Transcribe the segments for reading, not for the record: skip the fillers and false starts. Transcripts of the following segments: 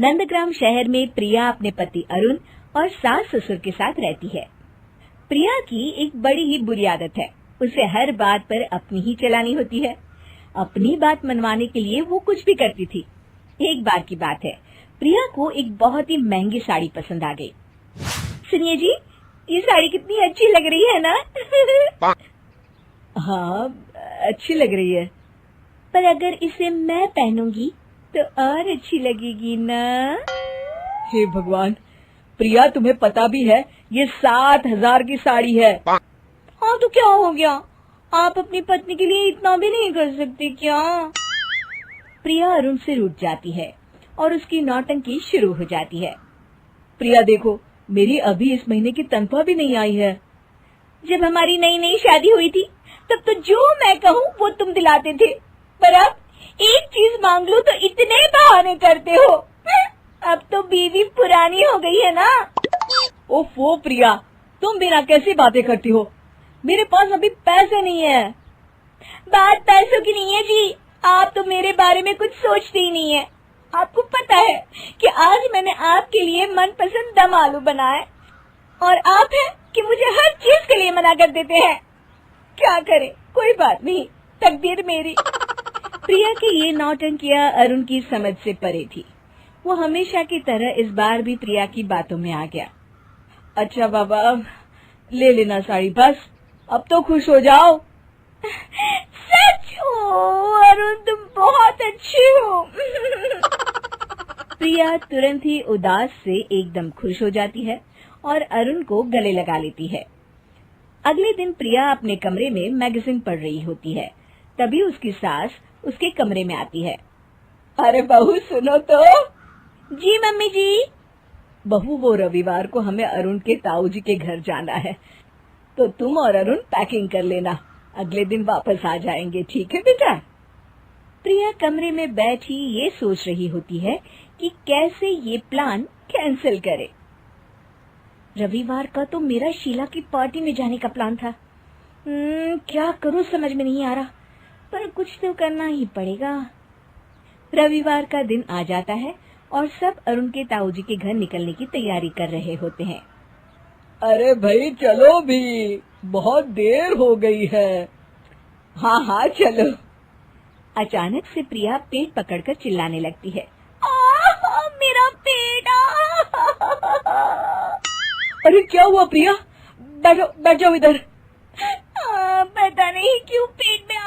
नंदग्राम शहर में प्रिया अपने पति अरुण और सास ससुर के साथ रहती है। प्रिया की एक बड़ी ही बुरी आदत है, उसे हर बात पर अपनी ही चलानी होती है। अपनी बात मनवाने के लिए वो कुछ भी करती थी। एक बार की बात है, प्रिया को एक बहुत ही महंगी साड़ी पसंद आ गई। सुनिए जी, ये साड़ी कितनी अच्छी लग रही है ना? हाँ, अच्छी लग रही है, पर अगर इसे मैं पहनूंगी तो और अच्छी लगेगी ना? हे भगवान, प्रिया तुम्हें पता भी है ये 7,000 की साड़ी है। हाँ तो क्या हो गया, आप अपनी पत्नी के लिए इतना भी नहीं कर सकते क्या? प्रिया अरुण से रूठ जाती है और उसकी नौटंकी शुरू हो जाती है। प्रिया देखो, मेरी अभी इस महीने की तनख्वाह भी नहीं आई है। जब हमारी नई नई शादी हुई थी तब तो जो मैं कहूँ वो तुम दिलाते थे, पर अब एक चीज मांग लो तो इतने बहाने करते हो। अब तो बीवी पुरानी हो गई है ना। ओफो प्रिया, तुम बिना कैसी बातें करती हो? मेरे पास अभी पैसे नहीं है। बात पैसों की नहीं है जी, आप तो मेरे बारे में कुछ सोचते ही नहीं है। आपको पता है कि आज मैंने आपके लिए मनपसंद दम आलू बनाए और आप हैं कि मुझे हर चीज के लिए मना कर देते हैं। क्या करें, कोई बात नहीं, तकदीर मेरी। प्रिया की ये नौटंकियां अरुण की समझ से परे थी। वो हमेशा की तरह इस बार भी प्रिया की बातों में आ गया। अच्छा बाबा, ले लेना साड़ी, बस अब तो खुश हो जाओ। सच हो अरुण, तुम बहुत अच्छे हो। प्रिया तुरंत ही उदास से एकदम खुश हो जाती है और अरुण को गले लगा लेती है। अगले दिन प्रिया अपने कमरे में मैगजीन पढ़ रही होती है, तभी उसकी सास उसके कमरे में आती है। अरे बहू सुनो तो। जी मम्मी जी। बहू, वो रविवार को हमें अरुण के ताऊ जी के घर जाना है, तो तुम और अरुण पैकिंग कर लेना, अगले दिन वापस आ जाएंगे, ठीक है बेटा? प्रिया कमरे में बैठी ये सोच रही होती है कि कैसे ये प्लान कैंसिल करे। रविवार का तो मेरा शीला की पार्टी में जाने का प्लान था। क्या करूं समझ में नहीं आ रहा, पर कुछ तो करना ही पड़ेगा। रविवार का दिन आ जाता है और सब अरुण के ताऊ जी के घर निकलने की तैयारी कर रहे होते हैं। अरे भाई चलो भी, बहुत देर हो गई है। हाँ हाँ चलो। अचानक से प्रिया पेट पकड़कर चिल्लाने लगती है। मेरा पेट। अरे क्या हुआ प्रिया? बैठ जाओ इधर। पता नहीं क्यों पेट में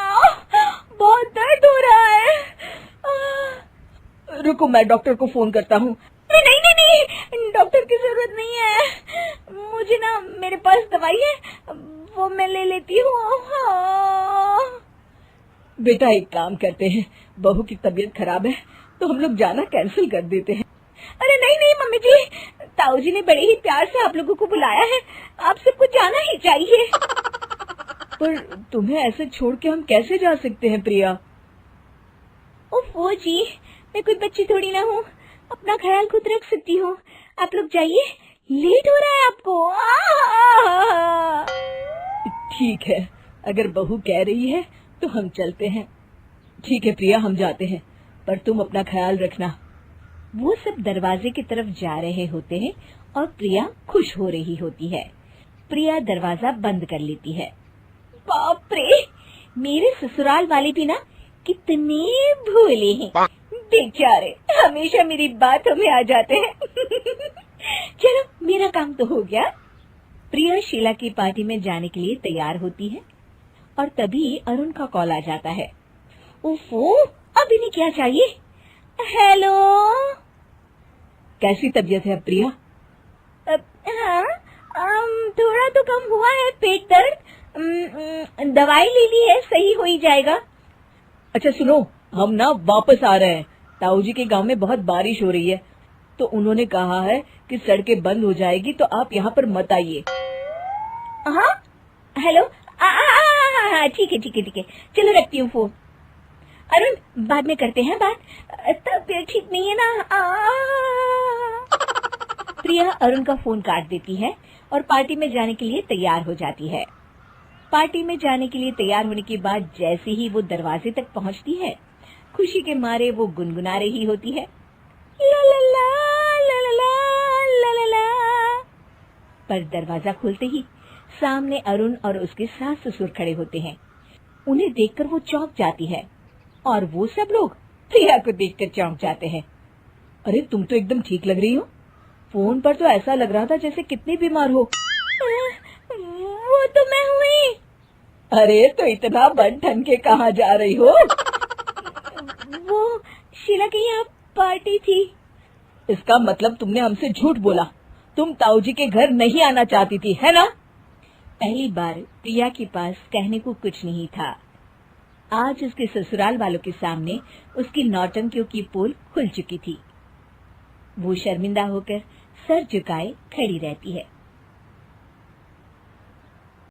बहुत दर्द हो रहा है। रुको, मैं डॉक्टर को फोन करता हूँ। नहीं नहीं नहीं, डॉक्टर की जरूरत नहीं है, मुझे ना मेरे पास दवाई है, वो मैं ले लेती हूँ। बेटा एक काम करते हैं, बहू की तबीयत खराब है तो हम लोग जाना कैंसिल कर देते हैं। अरे नहीं नहीं मम्मी जी, ताऊ जी ने बड़े ही प्यार से आप लोगों को बुलाया है, आप सबको जाना ही चाहिए। पर तुम्हें ऐसे छोड़ के हम कैसे जा सकते हैं प्रिया? ओफो जी, मैं कोई बच्ची थोड़ी ना हूँ, अपना ख्याल खुद रख सकती हूँ। आप लोग जाइए, लेट हो रहा है आपको। ठीक है, अगर बहू कह रही है तो हम चलते हैं। ठीक है प्रिया, हम जाते हैं, पर तुम अपना ख्याल रखना। वो सब दरवाजे की तरफ जा रहे होते हैं और प्रिया खुश हो रही होती है। प्रिया दरवाजा बंद कर लेती है। बाप रे, मेरे ससुराल वाले भी ना कितने भोले हैं, बेचारे हमेशा मेरी बातों में आ जाते हैं। चलो मेरा काम तो हो गया। प्रिया शीला की पार्टी में जाने के लिए तैयार होती है और तभी अरुण का कॉल आ जाता है। ओफो, अब इन्हें क्या चाहिए? हेलो, कैसी तबीयत है प्रिया? हाँ, थोड़ा तो कम हुआ है पेट दर्द, दवाई ले ली है, सही हो ही जाएगा। अच्छा सुनो, हम ना वापस आ रहे हैं, ताऊ जी के गांव में बहुत बारिश हो रही है, तो उन्होंने कहा है कि सड़कें बंद हो जाएगी, तो आप यहाँ पर मत आइए। हाँ हेलो, ठीक है ठीक है ठीक है, चलो रखती हूँ फोन। अरुण बाद में करते हैं बात, तबीयत ठीक नहीं है ना। प्रिया अरुण का फोन काट देती है और पार्टी में जाने के लिए तैयार हो जाती है। पार्टी में जाने के लिए तैयार होने के बाद जैसे ही वो दरवाजे तक पहुंचती है, खुशी के मारे वो गुनगुना रही होती है। ला ला ला पर दरवाजा खोलते ही सामने अरुण और उसके सास ससुर खड़े होते हैं। उन्हें देखकर वो चौंक जाती है और वो सब लोग प्रिया को देखकर चौंक जाते हैं। अरे तुम तो एकदम ठीक लग रही हो, फोन पर तो ऐसा लग रहा था जैसे कितनी बीमार हो। वो तो मैं हुई। अरे तो इतना बन ठन के कहाँ जा रही हो? वो शीला की यहाँ पार्टी थी। इसका मतलब तुमने हमसे झूठ बोला, तुम ताऊजी के घर नहीं आना चाहती थी, है ना? पहली बार प्रिया के पास कहने को कुछ नहीं था। आज उसके ससुराल वालों के सामने उसकी नौटंकियों की पोल खुल चुकी थी। वो शर्मिंदा होकर सर झुकाए खड़ी रहती है।